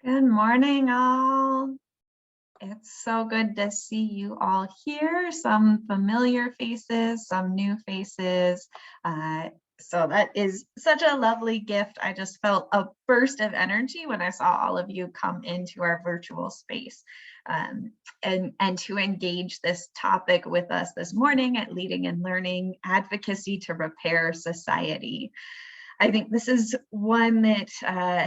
Good morning, all. It's so good to see you all here. Some familiar faces, some new faces. So that is such a lovely gift. I just felt a burst of energy when I saw all of you come into our virtual space and to engage this topic with us this morning at Leading and Learning Advocacy to Repair Society. I think this is one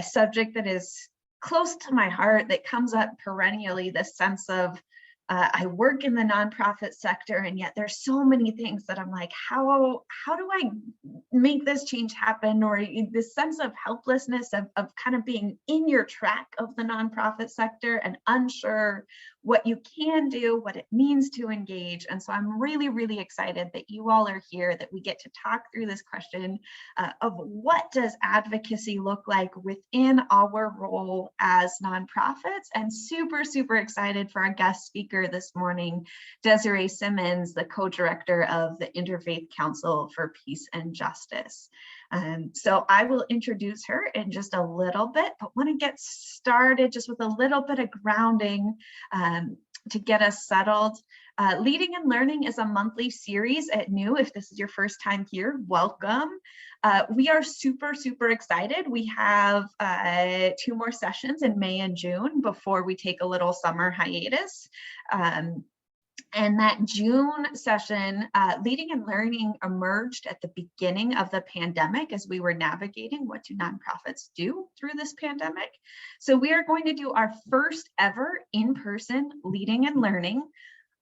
subject that is close to my heart, that comes up perennially, this sense of I work in the nonprofit sector, and yet there's so many things that I'm like, how do I make this change happen? Or this sense of helplessness of kind of being in your track of the nonprofit sector and unsure what you can do, what it means to engage. And so I'm really, really excited that you all are here, that we get to talk through this question of what does advocacy look like within our role as nonprofits, and super, super excited for our guest speaker this morning, Desiree Simmons, the co-director of the Interfaith Council for Peace and Justice. So I will introduce her in just a little bit, but want to get started just with a little bit of grounding to get us settled. Leading and Learning is a monthly series at New. If this is your first time here, welcome. We are super, super excited. We have 2 more sessions in May and June before we take a little summer hiatus. And that June session, Leading and Learning emerged at the beginning of the pandemic as we were navigating what do nonprofits do through this pandemic. So we are going to do our first ever in-person Leading and Learning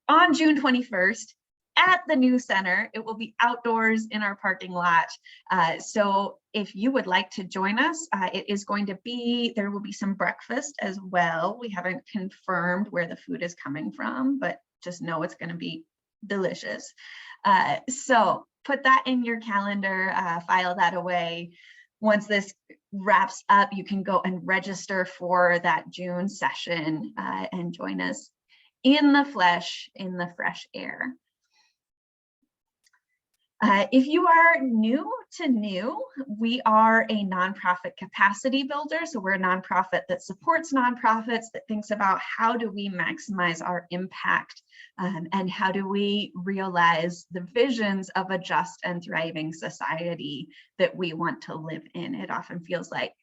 on June 21st at the New Center. It will be outdoors in our parking lot. So if you would like to join us, there will be some breakfast as well. We haven't confirmed where the food is coming from, but just know it's going to be delicious. So put that in your calendar, file that away. Once this wraps up, you can go and register for that June session and join us in the flesh, in the fresh air. If you are new to New, we are a nonprofit capacity builder. So we're a nonprofit that supports nonprofits, that thinks about how do we maximize our impact and how do we realize the visions of a just and thriving society that we want to live in. It often feels like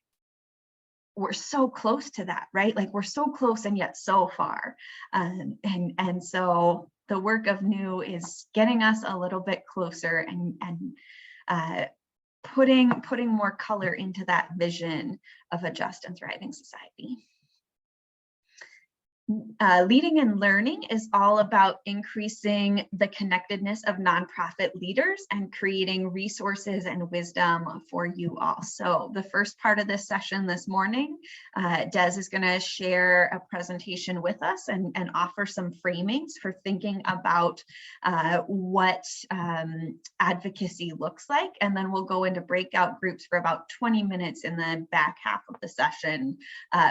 we're so close to that, right? Like we're so close and yet so far. And so the work of New is getting us a little bit closer and putting more color into that vision of a just and thriving society. Leading and Learning is all about increasing the connectedness of nonprofit leaders and creating resources and wisdom for you all. So the first part of this session this morning, Des is going to share a presentation with us and offer some framings for thinking about what advocacy looks like. And then we'll go into breakout groups for about 20 minutes in the back half of the session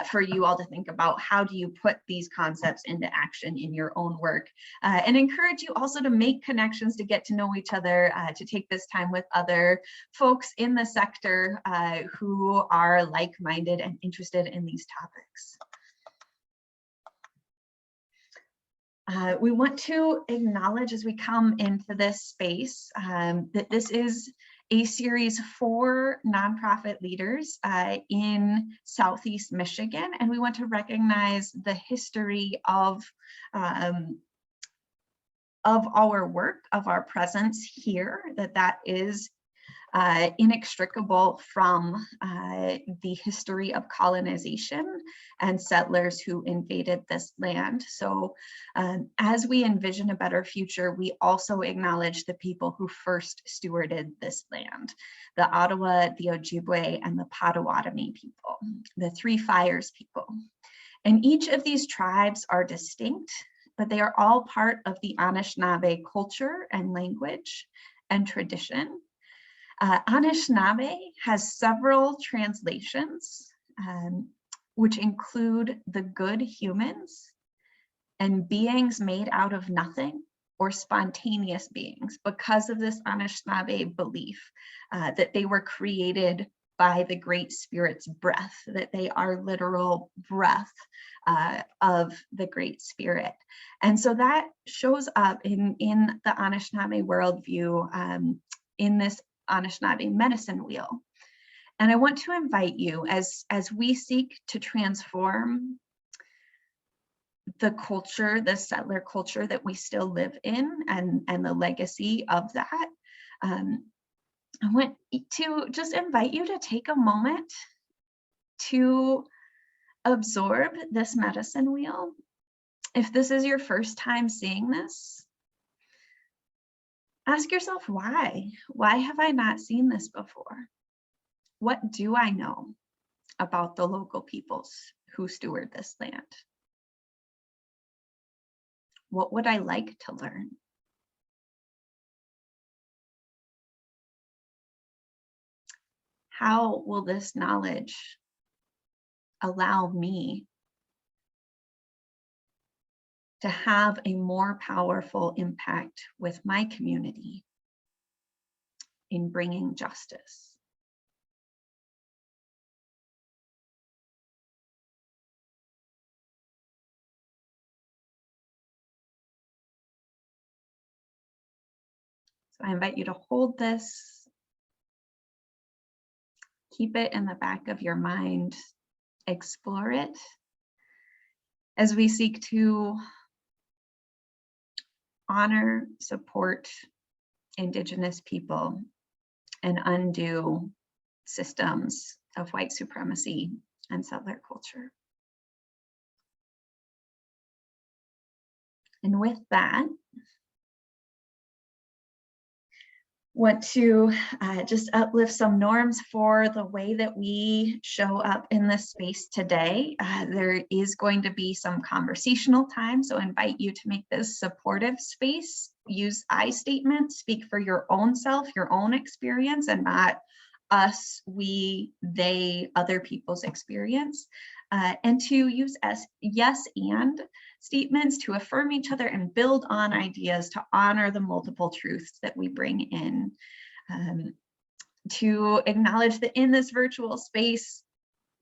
for you all to think about how do you put these concepts into action in your own work, and encourage you also to make connections, to get to know each other, to take this time with other folks in the sector who are like-minded and interested in these topics. We want to acknowledge as we come into this space that this is a series for nonprofit leaders in Southeast Michigan, and we want to recognize the history of our work, of our presence here, that is inextricable from the history of colonization and settlers who invaded this land. So as we envision a better future, we also acknowledge the people who first stewarded this land, the Ottawa, the Ojibwe, and the Potawatomi people, the Three Fires people. And each of these tribes are distinct, but they are all part of the Anishinaabe culture and language and tradition. Anishinaabe has several translations, which include the good humans and beings made out of nothing, or spontaneous beings, because of this Anishinaabe belief that they were created by the Great Spirit's breath, that they are literal breath of the Great Spirit. And so that shows up in the Anishinaabe worldview, in this Anishinaabe medicine wheel. And I want to invite you, as we seek to transform the culture, the settler culture that we still live in, and the legacy of that, I want to just invite you to take a moment to absorb this medicine wheel. If this is your first time seeing this, ask yourself why. Why have I not seen this before? What do I know about the local peoples who steward this land? What would I like to learn? How will this knowledge allow me to have a more powerful impact with my community in bringing justice? So I invite you to hold this, keep it in the back of your mind, explore it as we seek to honor, support Indigenous people and undo systems of white supremacy and settler culture. And with that, want to just uplift some norms for the way that we show up in this space today. There is going to be some conversational time, so I invite you to make this supportive space. Use I statements, speak for your own self, your own experience, and not us, we, they, other people's experience. And to use as yes and statements to affirm each other and build on ideas to honor the multiple truths that we bring in. To acknowledge that in this virtual space,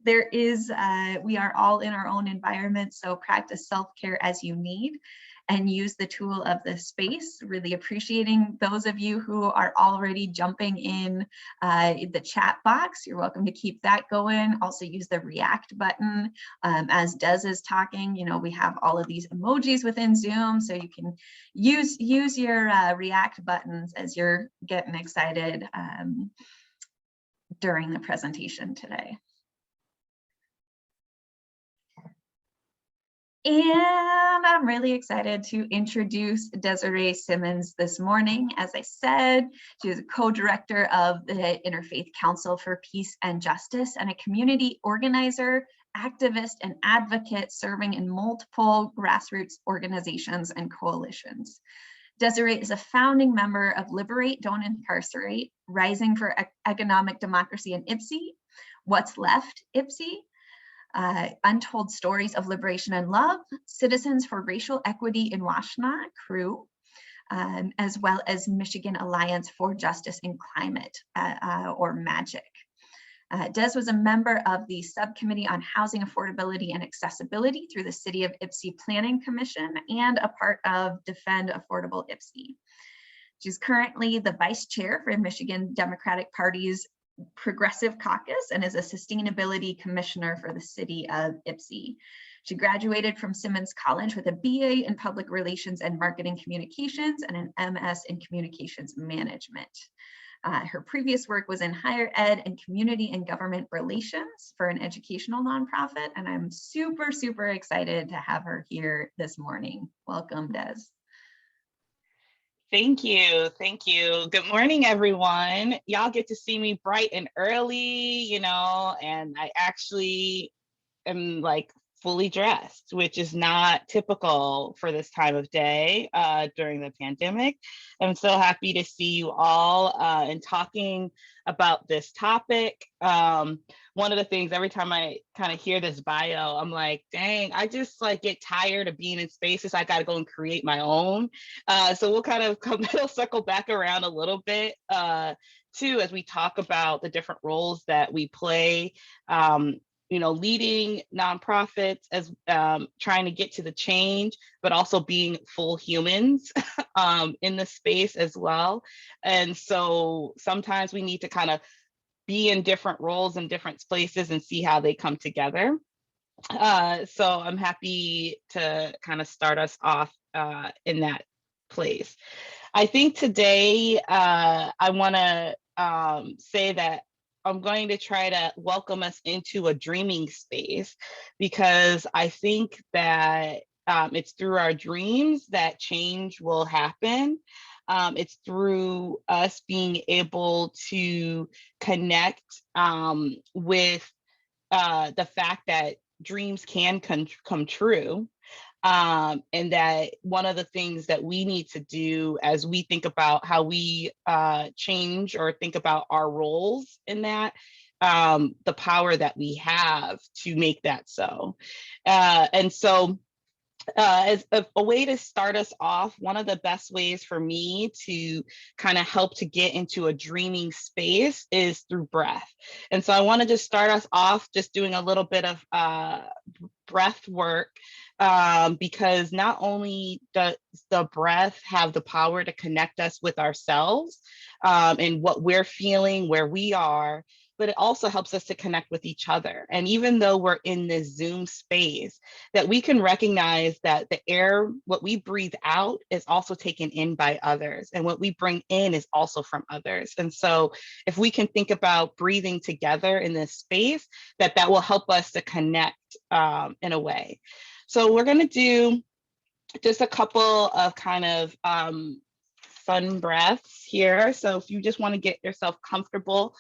there is, we are all in our own environment, so practice self-care as you need and use the tool of this space. Really appreciating those of you who are already jumping in the chat box. You're welcome to keep that going. Also use the react button. As Des is talking, you know, we have all of these emojis within Zoom, so you can use your react buttons as you're getting excited during the presentation today. And I'm really excited to introduce Desiree Simmons this morning. As I said, she is a co-director of the Interfaith Council for Peace and Justice and a community organizer, activist, and advocate serving in multiple grassroots organizations and coalitions. Desiree is a founding member of Liberate, Don't Incarcerate, Rising for Economic Democracy in IPSI, What's Left IPSI, Untold Stories of Liberation and Love, Citizens for Racial Equity in Washtenaw, CREW, as well as Michigan Alliance for Justice and Climate, or MAGIC. Des was a member of the Subcommittee on Housing Affordability and Accessibility through the City of IPSI Planning Commission and a part of Defend Affordable IPSI. She's currently the Vice Chair for Michigan Democratic Party's Progressive Caucus and is a Sustainability Commissioner for the City of IPSI. She graduated from Simmons College with a BA in Public Relations and Marketing Communications and an MS in Communications Management. Her previous work was in higher ed and community and government relations for an educational nonprofit, and I'm super, super excited to have her here this morning. Welcome, Des. Thank you. Thank you. Good morning, everyone. Y'all get to see me bright and early, you know, and I actually am like fully dressed, which is not typical for this time of day during the pandemic. I'm so happy to see you all and talking about this topic. One of the things, every time I kind of hear this bio, I'm like, dang, I just like get tired of being in spaces. I got to go and create my own. So we'll kind of circle back around a little bit too, as we talk about the different roles that we play, leading nonprofits, as trying to get to the change, but also being full humans in the space as well. And so sometimes we need to kind of be in different roles in different places and see how they come together. So I'm happy to kind of start us off in that place. I think today I want to say that I'm going to try to welcome us into a dreaming space, because I think that it's through our dreams that change will happen. It's through us being able to connect with the fact that dreams can come true, and that one of the things that we need to do as we think about how we change or think about our roles in that, the power that we have to make that so. And so as a way to start us off, one of the best ways for me to kind of help to get into a dreaming space is through breath. And so I want to just start us off just doing a little bit of breath work, because not only does the breath have the power to connect us with ourselves and what we're feeling, where we are, but it also helps us to connect with each other. And even though we're in this Zoom space, that we can recognize that the air, what we breathe out, is also taken in by others. And what we bring in is also from others. And so if we can think about breathing together in this space, that will help us to connect in a way. So we're going to do just a couple of kind of fun breaths here. So if you just want to get yourself comfortable,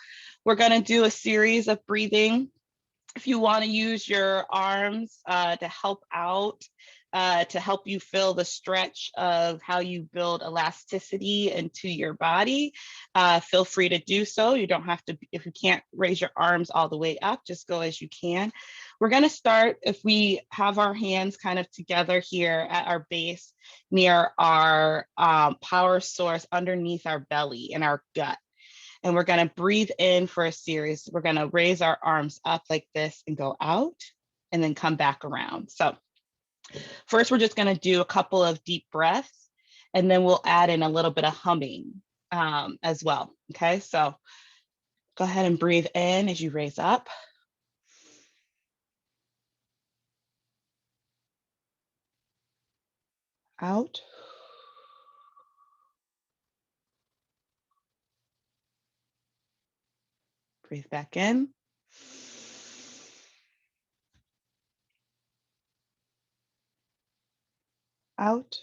we're going to do a series of breathing. If you want to use your arms to help out, to help you feel the stretch of how you build elasticity into your body, feel free to do so. You don't have to, if you can't raise your arms all the way up, just go as you can. We're going to start, if we have our hands kind of together here at our base, near our power source, underneath our belly and our gut. And we're going to breathe in for a series. We're going to raise our arms up like this and go out, and then come back around. So first, we're just going to do a couple of deep breaths, and then we'll add in a little bit of humming as well. Okay, so go ahead and breathe in as you raise up. Out. Breathe back in. Out.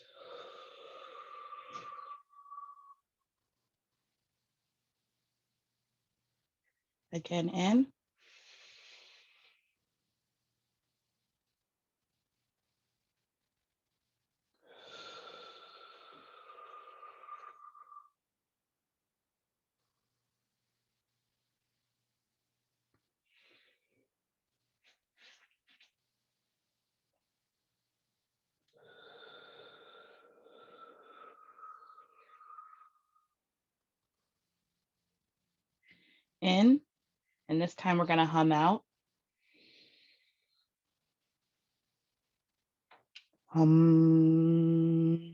Again, in. In. And this time we're going to hum out. Hum.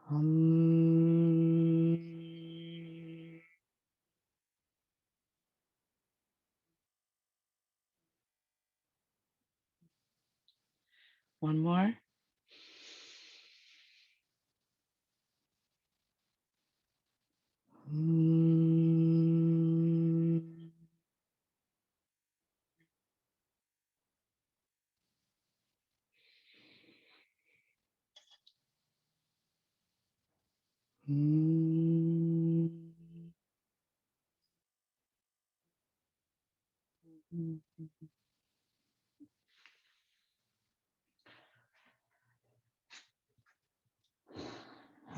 Hum. One more. Hum. Hum.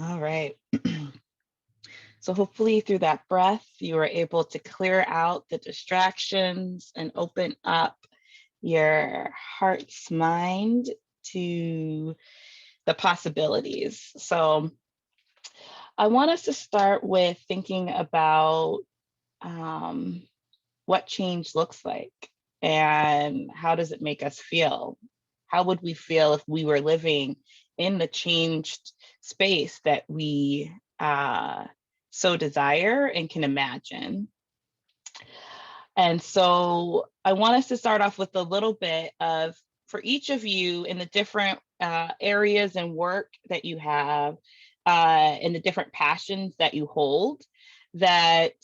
All right. So hopefully through that breath, you are able to clear out the distractions and open up your heart's mind to the possibilities. So I want us to start with thinking about what change looks like and how does it make us feel? How would we feel if we were living in the changed space that we so desire and can imagine? And so I want us to start off with a little bit of, for each of you in the different areas and work that you have, and the different passions that you hold, that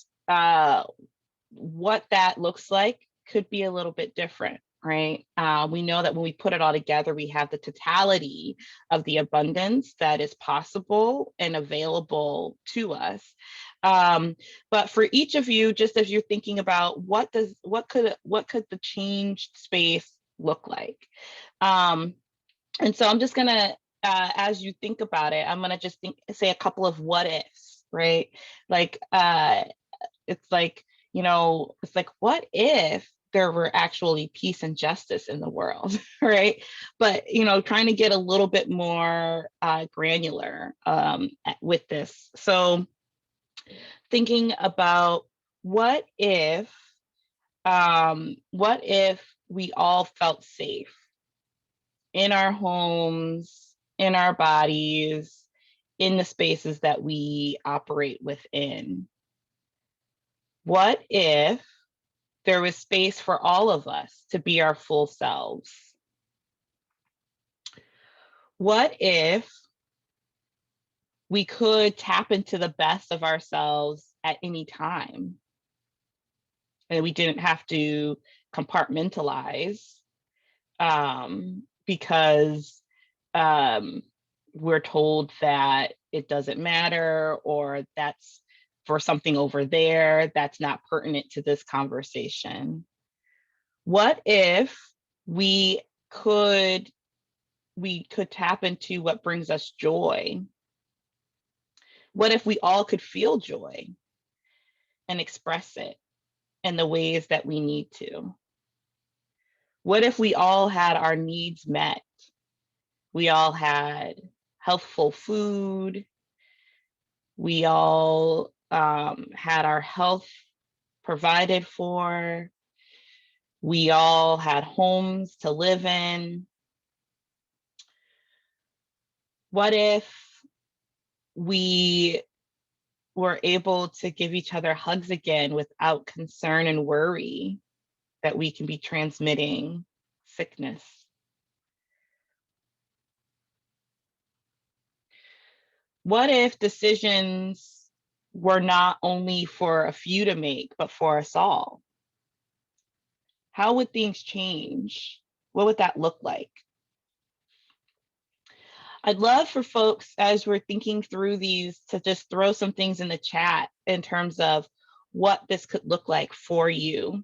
what that looks like could be a little bit different, right? We know that when we put it all together, we have the totality of the abundance that is possible and available to us. But for each of you, just as you're thinking about what could the changed space look like? And so I'm just gonna, as you think about it, I'm gonna just say a couple of what ifs, right? Like, it's like, it's like, what if there were actually peace and justice in the world, right? But, trying to get a little bit more granular with this. So thinking about what if we all felt safe in our homes, in our bodies, in the spaces that we operate within? What if there was space for all of us to be our full selves? What if we could tap into the best of ourselves at any time and we didn't have to compartmentalize because we're told that it doesn't matter, or that's for something over there that's not pertinent to this conversation? What if we could tap into what brings us joy? What if we all could feel joy and express it in the ways that we need to? What if we all had our needs met? We all had healthful food. We all had our health provided for. We all had homes to live in. What if we were able to give each other hugs again without concern and worry that we can be transmitting sickness? What if decisions were not only for a few to make, but for us all? How would things change? What would that look like? I'd love for folks, as we're thinking through these, to just throw some things in the chat in terms of what this could look like for you.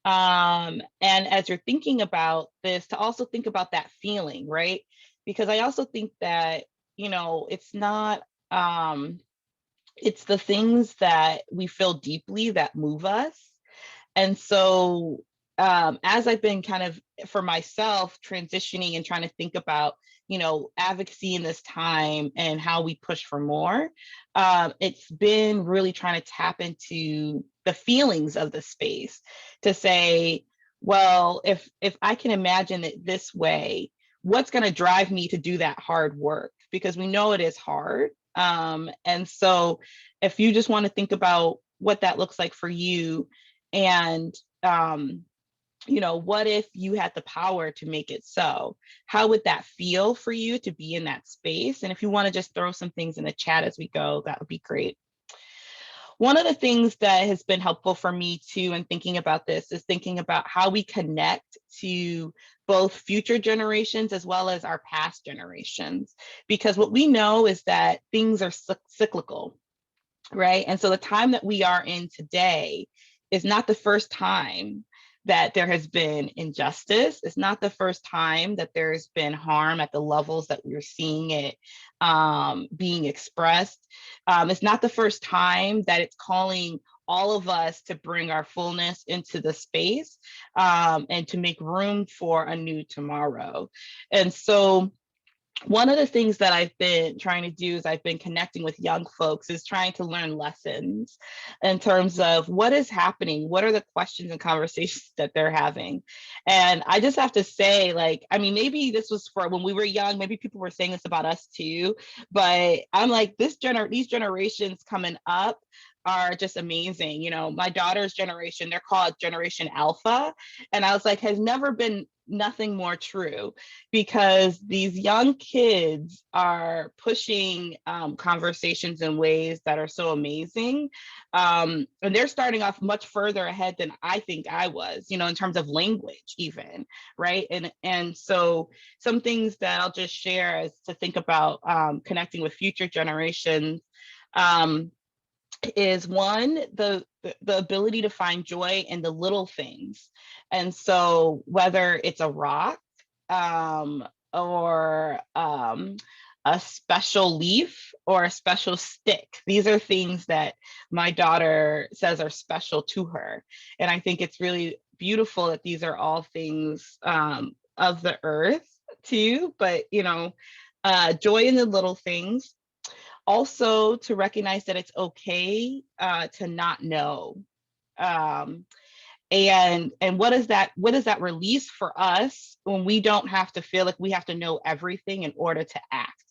And as you're thinking about this, to also think about that feeling, right? Because I also think that, it's not, it's the things that we feel deeply that move us. And so as I've been kind of, for myself, transitioning and trying to think about, advocacy in this time and how we push for more, it's been really trying to tap into the feelings of the space to say, well, if I can imagine it this way, what's going to drive me to do that hard work? Because we know it is hard. And so if you just want to think about what that looks like for you, and what if you had the power to make it so? How would that feel for you to be in that space? And if you want to just throw some things in the chat as we go, that would be great. One of the things that has been helpful for me too in thinking about this is thinking about how we connect to both future generations as well as our past generations. Because what we know is that things are cyclical, right? And so the time that we are in today is not the first time that there has been injustice. It's not the first time that there's been harm at the levels that we're seeing it being expressed. It's not the first time that it's calling all of us to bring our fullness into the space and to make room for a new tomorrow. And so one of the things that I've been trying to do is I've been connecting with young folks is trying to learn lessons in terms of what is happening, what are the questions and conversations that they're having. And I just have to say, like, I mean, maybe this was for when we were young, maybe people were saying this about us too, but I'm like, these generations coming up are just amazing. You know, my daughter's generation, they're called Generation Alpha. And I was like, has never been nothing more true, because these young kids are pushing conversations in ways that are so amazing. And they're starting off much further ahead than I think I was, you know, in terms of language even, right? And so some things that I'll just share is to think about connecting with future generations. Is one, the ability to find joy in the little things. And so whether it's a rock or a special leaf or a special stick, these are things that my daughter says are special to her. And I think it's really beautiful that these are all things of the earth too, but you know, joy in the little things. Also to recognize that it's okay to not know. Um, and what is that release for us when we don't have to feel like we have to know everything in order to act.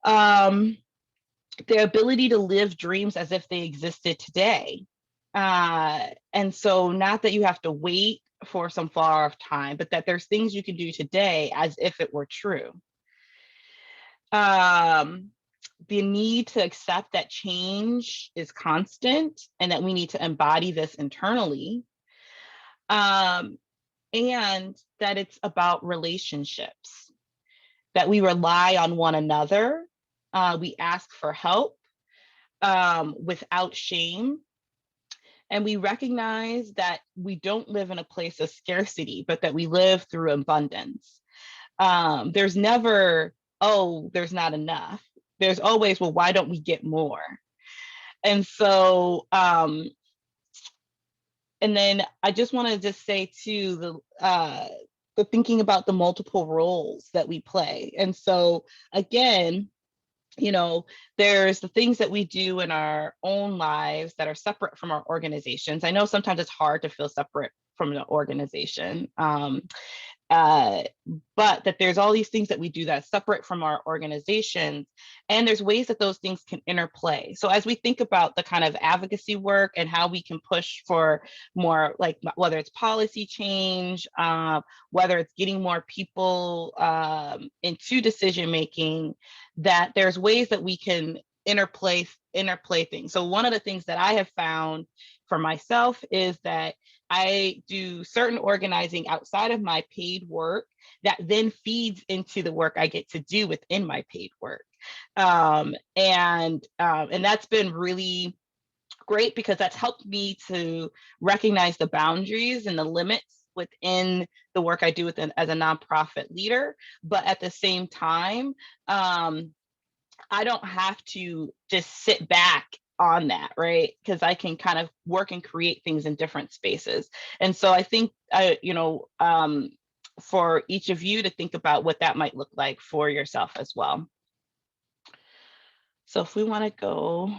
The ability to live dreams as if they existed today. And so not that you have to wait for some far off time, but that there's things you can do today as if it were true. The need to accept that change is constant and that we need to embody this internally. And that it's about relationships, that we rely on one another. We ask for help without shame. And we recognize that we don't live in a place of scarcity, but that we live through abundance. There's never, oh, there's not enough. There's always, well, why don't we get more? And so, and then I just want to just say too, the thinking about the multiple roles that we play. And so again, you know, there's the things that we do in our own lives that are separate from our organizations. I know sometimes it's hard to feel separate from an organization. But that there's all these things that we do that's separate from our organizations, and there's ways that those things can interplay. So as we think about the kind of advocacy work and how we can push for more, like whether it's policy change, whether it's getting more people into decision making, that there's ways that we can interplay things. So one of the things that I have found for myself is that I do certain organizing outside of my paid work that then feeds into the work I get to do within my paid work. And that's been really great because that's helped me to recognize the boundaries and the limits within the work I do as a nonprofit leader. But at the same time, I don't have to just sit back on that, right? Because I can kind of work and create things in different spaces. And so I think, for each of you to think about what that might look like for yourself as well. So if we want to go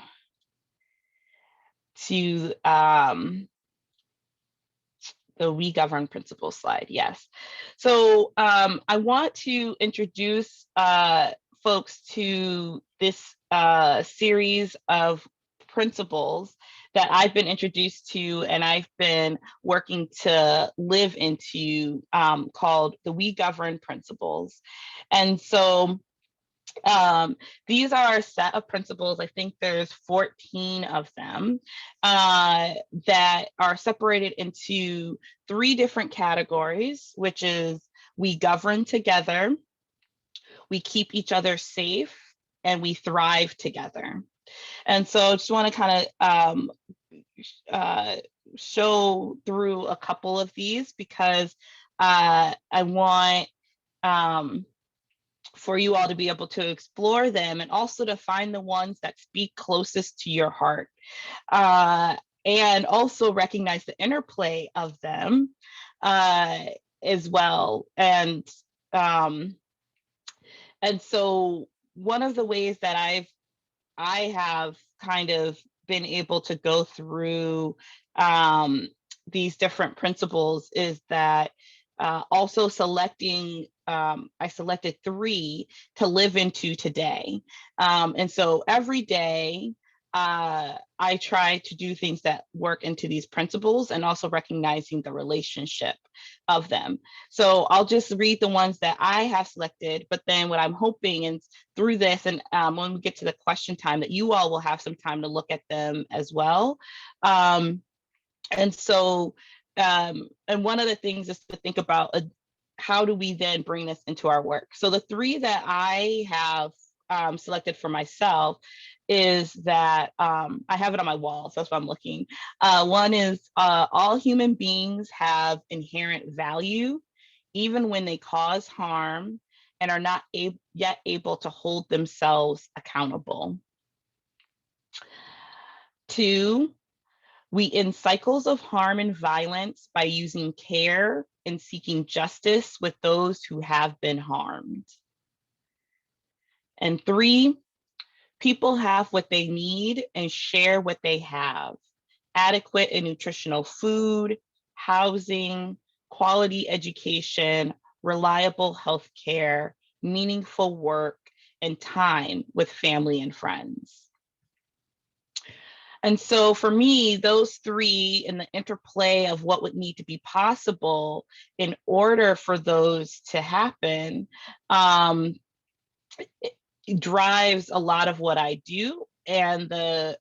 to the We Govern Principles slide, yes. So I want to introduce folks to this series of principles that I've been introduced to and I've been working to live into, called the We Govern Principles. And so these are a set of principles. I think there's 14 of them that are separated into 3 different categories, which is we govern together, we keep each other safe, and we thrive together. And so I just want to kind of show through a couple of these because I want for you all to be able to explore them and also to find the ones that speak closest to your heart, uh, and also recognize the interplay of them uh, as well. Um, and so one of the ways that I have kind of been able to go through um, these different principles is that also selecting, I selected 3 to live into today. And so every day, I try to do things that work into these principles and also recognizing the relationship of them. So I'll just read the ones that I have selected, but then what I'm hoping is through this, and when we get to the question time, that you all will have some time to look at them as well. Um, and so, and one of the things is to think about how do we then bring this into our work? So the 3 that I have selected for myself is that I have it on my wall, so that's why I'm looking. One is all human beings have inherent value, even when they cause harm and are not yet able to hold themselves accountable. 2, we end cycles of harm and violence by using care and seeking justice with those who have been harmed. And 3, people have what they need and share what they have: adequate and nutritional food, housing, quality education, reliable health care, meaningful work, and time with family and friends. And so for me, those 3 and the interplay of what would need to be possible in order for those to happen, it drives a lot of what I do and the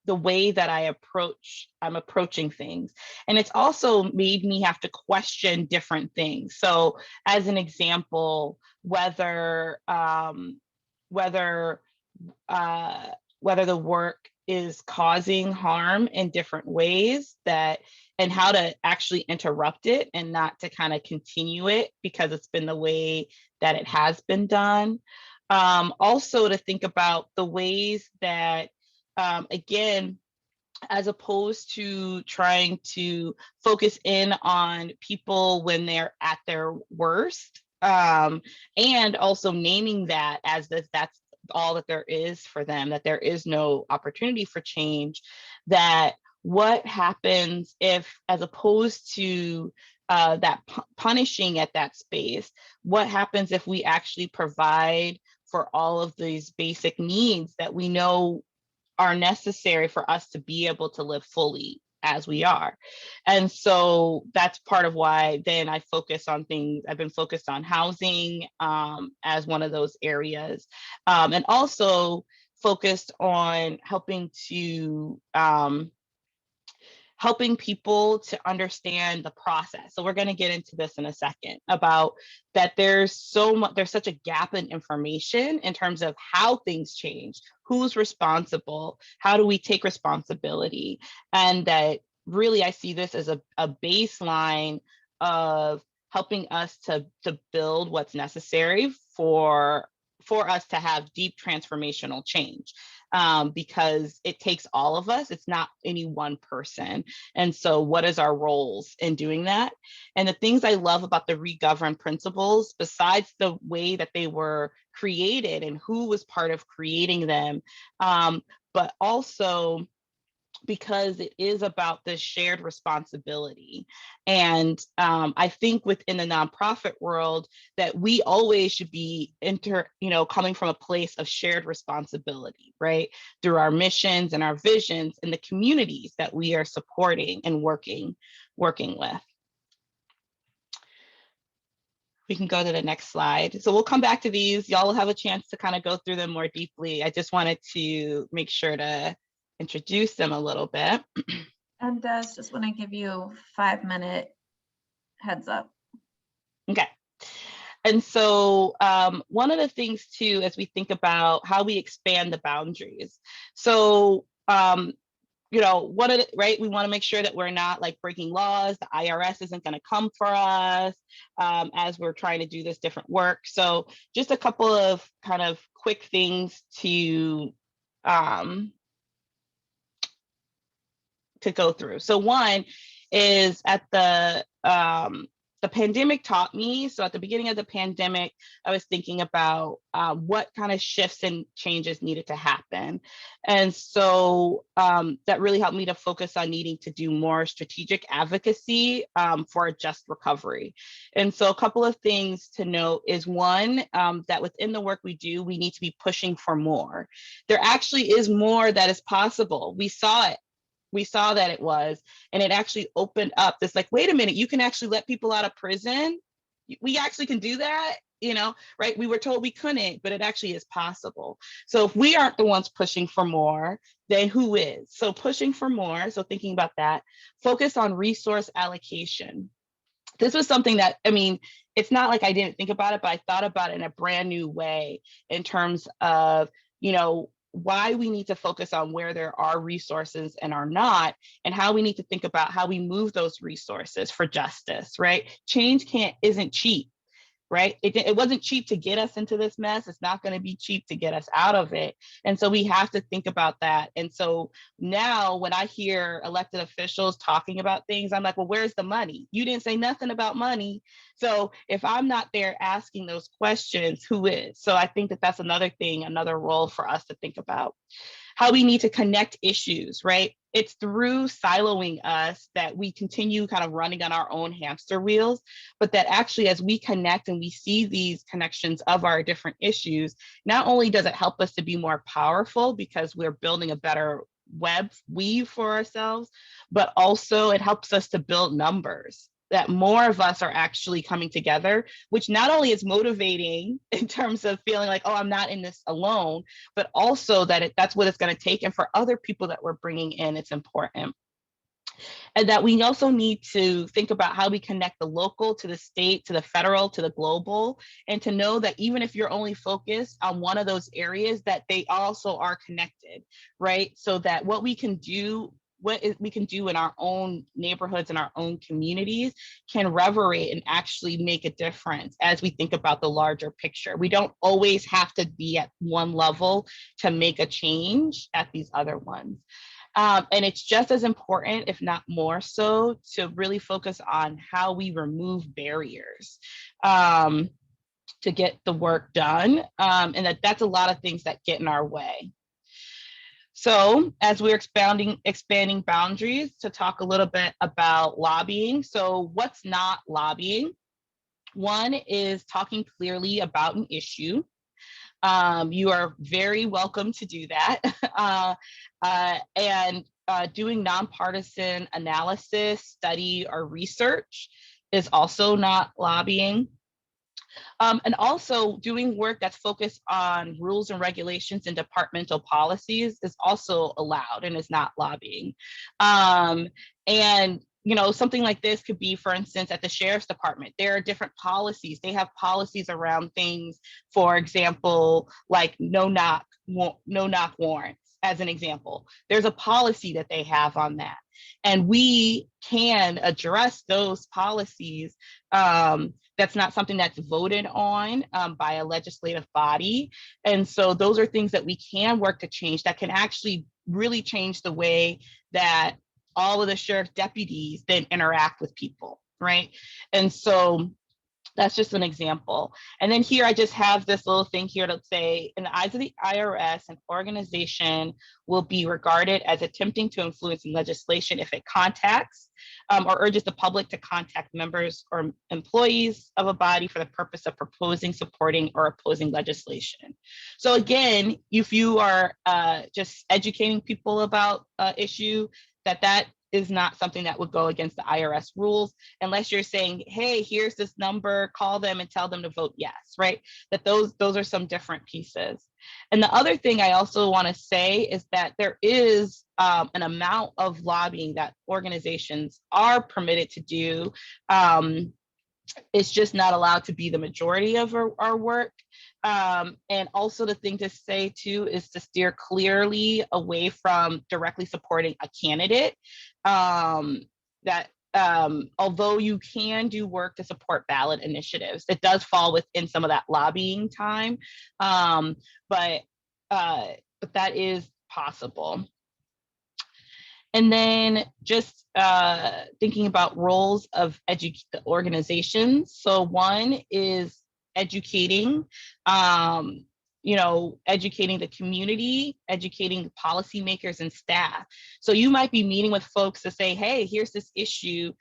way that I'm approaching things. And it's also made me have to question different things. So as an example, whether uh, whether the work is causing harm in different ways, that and how to actually interrupt it and not to kind of continue it because it's been the way that it has been done. Also to think about the ways that again, as opposed to trying to focus in on people when they're at their worst, and also naming that as that's all that there is for them, that there is no opportunity for change, that what happens if, as opposed to that punishing at that space, what happens if we actually provide for all of these basic needs that we know are necessary for us to be able to live fully as we are. And so that's part of why then I focus on things. I've been focused on housing as one of those areas, and also focused on helping people to understand the process. So we're going to get into this in a second about that there's such a gap in information in terms of how things change, who's responsible, how do we take responsibility, and that really I see this as a baseline of helping us to build what's necessary for us to have deep transformational change, because it takes all of us. It's not any one person. And so what is our roles in doing that? And the things I love about the regovern principles, besides the way that they were created and who was part of creating them, but also because it is about this shared responsibility. And I think within the nonprofit world that we always should be coming from a place of shared responsibility, right? Through our missions and our visions and the communities that we are supporting and working with. We can go to the next slide. So we'll come back to these. Y'all will have a chance to kind of go through them more deeply. I just wanted to make sure to introduce them a little bit. And Des, just want to give you 5-minute heads up. Okay. And so one of the things too, as we think about how we expand the boundaries. So right? We want to make sure that we're not like breaking laws. The IRS isn't going to come for us as we're trying to do this different work. So just a couple of kind of quick things um, to go through. So one is the pandemic taught me. So at the beginning of the pandemic, I was thinking about what kind of shifts and changes needed to happen. And so that really helped me to focus on needing to do more strategic advocacy for a just recovery. And so a couple of things to note is one, that within the work we do, we need to be pushing for more. There actually is more that is possible. We saw it. We saw that it was, and it actually opened up this like, wait a minute, you can actually let people out of prison. We actually can do that, right? We were told we couldn't, but it actually is possible. So if we aren't the ones pushing for more, then who is? So pushing for more. So thinking about that, focus on resource allocation. This was something that, it's not like I didn't think about it, but I thought about it in a brand new way in terms of, why we need to focus on where there are resources and are not, and how we need to think about how we move those resources for justice, right? Change isn't cheap, right? It wasn't cheap to get us into this mess. It's not going to be cheap to get us out of it. And so we have to think about that. And so now when I hear elected officials talking about things, I'm like, well, where's the money? You didn't say nothing about money. So if I'm not there asking those questions, who is? So I think that that's another thing, another role for us to think about. How we need to connect issues, right? It's through siloing us that we continue kind of running on our own hamster wheels, but that actually as we connect and we see these connections of our different issues, not only does it help us to be more powerful because we're building a better web weave for ourselves, but also it helps us to build numbers, that more of us are actually coming together, which not only is motivating in terms of feeling like, oh, I'm not in this alone, but also that that's what it's going to take. And for other people that we're bringing in, it's important. And that we also need to think about how we connect the local to the state, to the federal, to the global, and to know that even if you're only focused on one of those areas, that they also are connected, right? So that what we can do in our own neighborhoods and our own communities can reverberate and actually make a difference as we think about the larger picture. We don't always have to be at one level to make a change at these other ones. And it's just as important, if not more so, to really focus on how we remove barriers to get the work done. And that's a lot of things that get in our way. So as we're expanding boundaries, to talk a little bit about lobbying. So what's not lobbying? One is talking clearly about an issue. You are very welcome to do that. And doing nonpartisan analysis, study, or research is also not lobbying. And also doing work that's focused on rules and regulations and departmental policies is also allowed and is not lobbying. And something like this could be, for instance, at the sheriff's department, there are different policies. They have policies around things, for example, like no knock warrants, as an example. There's a policy that they have on that. And we can address those policies. That's not something that's voted on by a legislative body. And so those are things that we can work to change that can actually really change the way that all of the sheriff's deputies then interact with people, right? And so that's just an example. And then here I just have this little thing here to say, in the eyes of the IRS, an organization will be regarded as attempting to influence legislation if it contacts or urges the public to contact members or employees of a body for the purpose of proposing, supporting, or opposing legislation. So again, if you are just educating people about an issue, that is not something that would go against the IRS rules, unless you're saying, hey, here's this number, call them and tell them to vote yes, right? That those are some different pieces. And the other thing I also want to say is that there is an amount of lobbying that organizations are permitted to do It's just not allowed to be the majority of our work. And also the thing to say too is to steer clearly away from directly supporting a candidate. That although you can do work to support ballot initiatives, it does fall within some of that lobbying time, but that is possible. And then just thinking about roles of organizations. So one is educating, educating the community, educating policymakers and staff. So you might be meeting with folks to say, hey, here's this issue.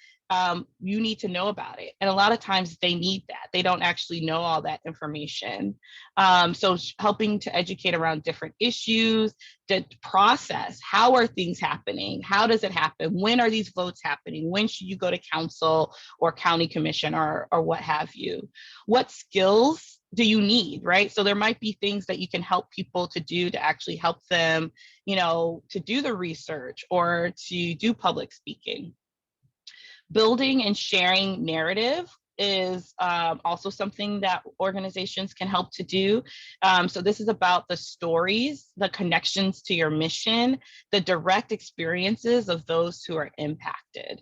You need to know about it. And a lot of times they need that. They don't actually know all that information. So helping to educate around different issues, the process, how are things happening? How does it happen? When are these votes happening? When should you go to council or county commission or what have you? What skills do you need, right? So there might be things that you can help people to do to actually help them, to do the research or to do public speaking. Building and sharing narrative is also something that organizations can help to do. So this is about the stories, the connections to your mission, the direct experiences of those who are impacted.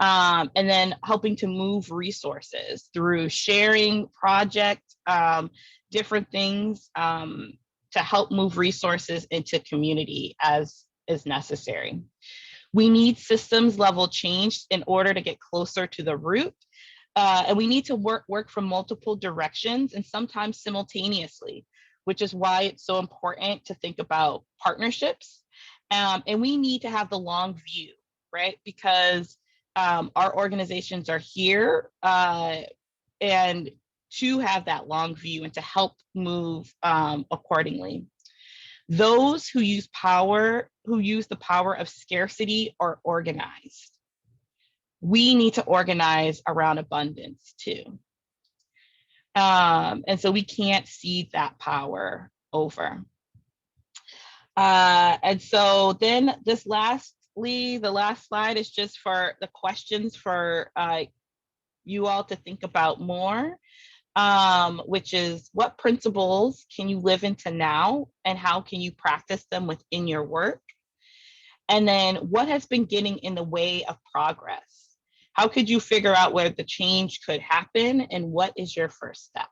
And then helping to move resources through sharing projects, different things to help move resources into community as is necessary. We need systems level change in order to get closer to the root. And we need to work from multiple directions and sometimes simultaneously, which is why it's so important to think about partnerships. And we need to have the long view, right? Because our organizations are here and to have that long view and to help move accordingly. Those who use the power of scarcity are organized. We need to organize around abundance too. And so we can't cede that power over. And so then the last slide is just for the questions for you all to think about more. Which is what principles can you live into now and how can you practice them within your work? And then what has been getting in the way of progress? How could you figure out where the change could happen and what is your first step?